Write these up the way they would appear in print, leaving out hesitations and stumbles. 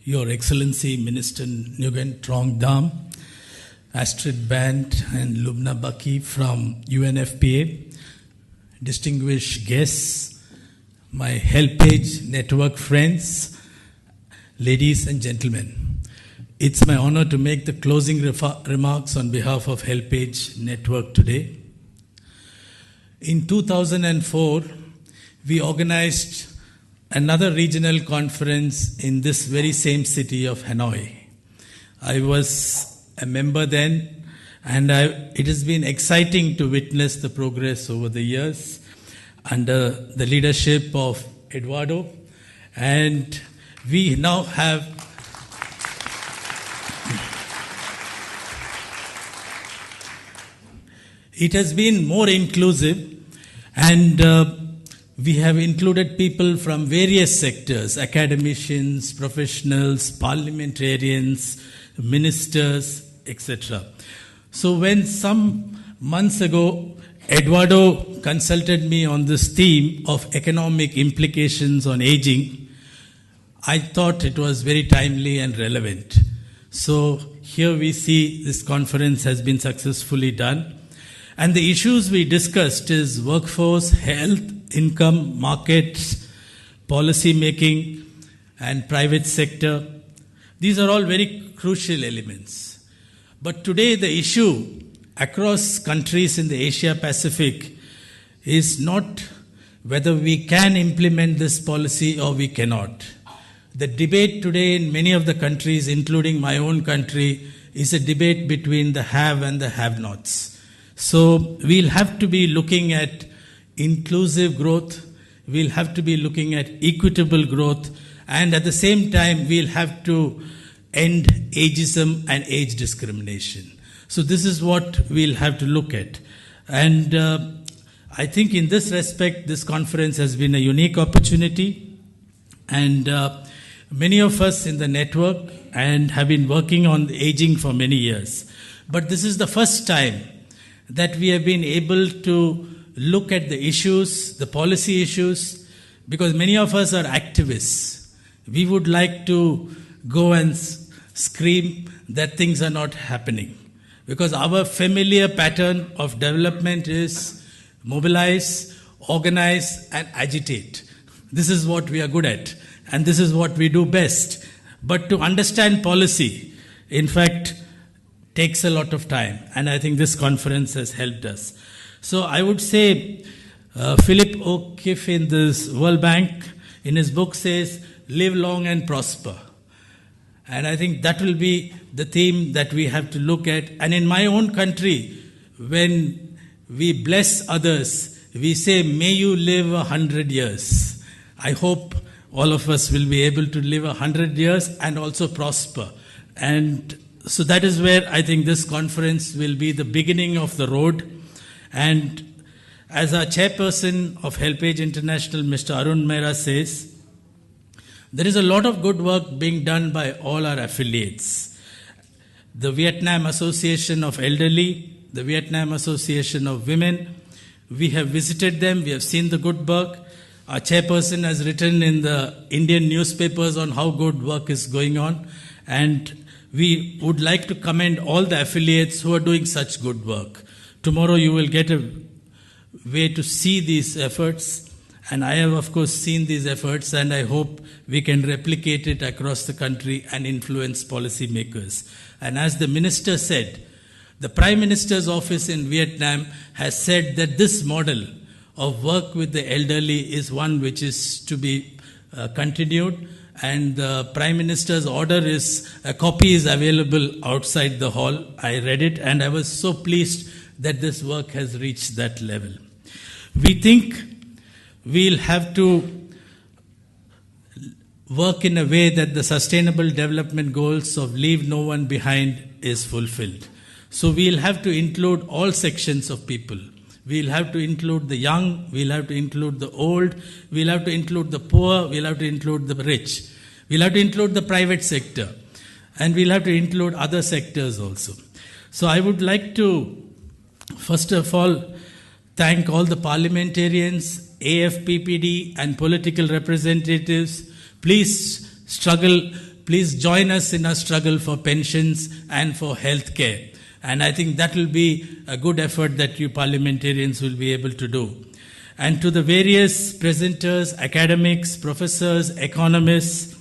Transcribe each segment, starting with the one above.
Your Excellency Minister Nguyen Trong Dam, Astrid Band and Lubna Baki from UNFPA, distinguished guests, my HelpAge Network friends, ladies and gentlemen. It's my honor to make the closing remarks on behalf of HelpAge Network today. In 2004, we organized another regional conference in this very same city of Hanoi. I was a member then, and it has been exciting to witness the progress over the years under the leadership of Eduardo. And we now have it has been more inclusive, and we have included people from various sectors, academicians, professionals, parliamentarians, ministers, etc. So when some months ago, Eduardo consulted me on this theme of economic implications on aging, I thought it was very timely and relevant. So here we see this conference has been successfully done. And the issues we discussed is workforce, health, income, markets, policy making, and private sector. These are all very crucial elements. But today the issue across countries in the Asia Pacific is not whether we can implement this policy or we cannot. The debate today in many of the countries, including my own country, is a debate between the have and the have-nots. So we'll have to be looking at inclusive growth, we'll have to be looking at equitable growth, and at the same time we'll have to end ageism and age discrimination. So this is what we'll have to look at. And I think in this respect, this conference has been a unique opportunity, and many of us in the network and have been working on aging for many years. But this is the first time that we have been able to look at the issues, the policy issues, because many of us are activists. We would like to go and scream that things are not happening, because our familiar pattern of development is mobilize, organize, and agitate. This is what we are good at, and this is what we do best. But to understand policy, in fact, takes a lot of time, and I think this conference has helped us. So I would say Philip O'Keefe in this World Bank, in his book says, live long and prosper. And I think that will be the theme that we have to look at. And in my own country, when we bless others, we say, may you live 100 years. I hope all of us will be able to live 100 years and also prosper. And so that is where I think this conference will be the beginning of the road. And as our chairperson of HelpAge International, Mr. Arun Mehra, says, there is a lot of good work being done by all our affiliates. The Vietnam Association of Elderly, the Vietnam Association of Women, we have visited them, we have seen the good work. Our chairperson has written in the Indian newspapers on how good work is going on, and we would like to commend all the affiliates who are doing such good work. Tomorrow you will get a way to see these efforts, and I have of course seen these efforts, and I hope we can replicate it across the country and influence policy makers. And as the minister said, the Prime Minister's office in Vietnam has said that this model of work with the elderly is one which is to be continued. And the Prime Minister's order is, a copy is available outside the hall. I read it and I was so pleased that this work has reached that level. We think we'll have to work in a way that the Sustainable Development Goals of Leave No One Behind is fulfilled. So we'll have to include all sections of people. We'll have to include the young, we'll have to include the old, we'll have to include the poor, we'll have to include the rich. We'll have to include the private sector, and we'll have to include other sectors also. So I would like to, first of all, thank all the parliamentarians, AFPPD and political representatives. Please struggle please join us in our struggle for pensions and for health care. And I think that will be a good effort that you parliamentarians will be able to do. And to the various presenters, academics, professors, economists,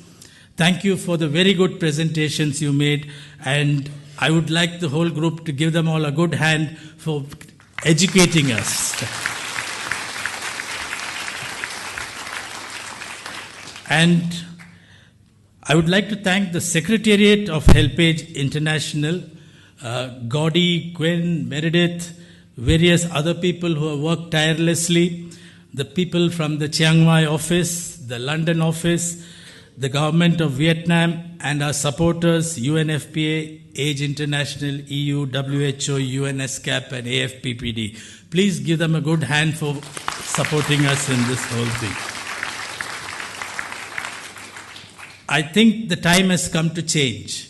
thank you for the very good presentations you made. And I would like the whole group to give them all a good hand for educating us. And I would like to thank the Secretariat of HelpAge International, Gaudi, Gwen, Meredith, various other people who have worked tirelessly, the people from the Chiang Mai office, the London office, the government of Vietnam, and our supporters, UNFPA, Age International, EU, WHO, UNSCAP, and AFPPD. Please give them a good hand for supporting us in this whole thing. I think the time has come to change.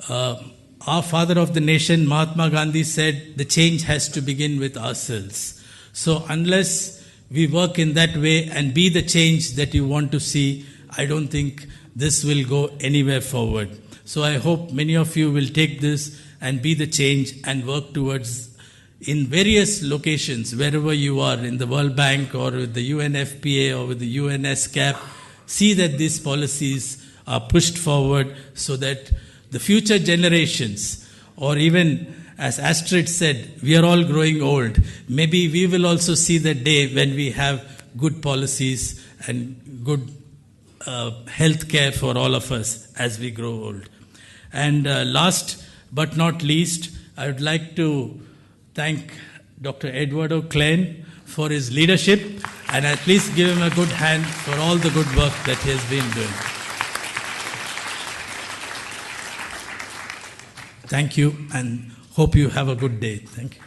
Our father of the nation, Mahatma Gandhi, said the change has to begin with ourselves. So unless we work in that way and be the change that you want to see, I don't think this will go anywhere forward. So I hope many of you will take this and be the change and work towards, in various locations, wherever you are, in the World Bank or with the UNFPA or with the UNSCAP, see that these policies are pushed forward so that the future generations, or even as Astrid said, we are all growing old. Maybe we will also see the day when we have good policies and good health care for all of us as we grow old. And last but not least, I would like to thank Dr. Eduardo Klein for his leadership, and at least give him a good hand for all the good work that he has been doing. Thank you, and hope you have a good day. Thank you.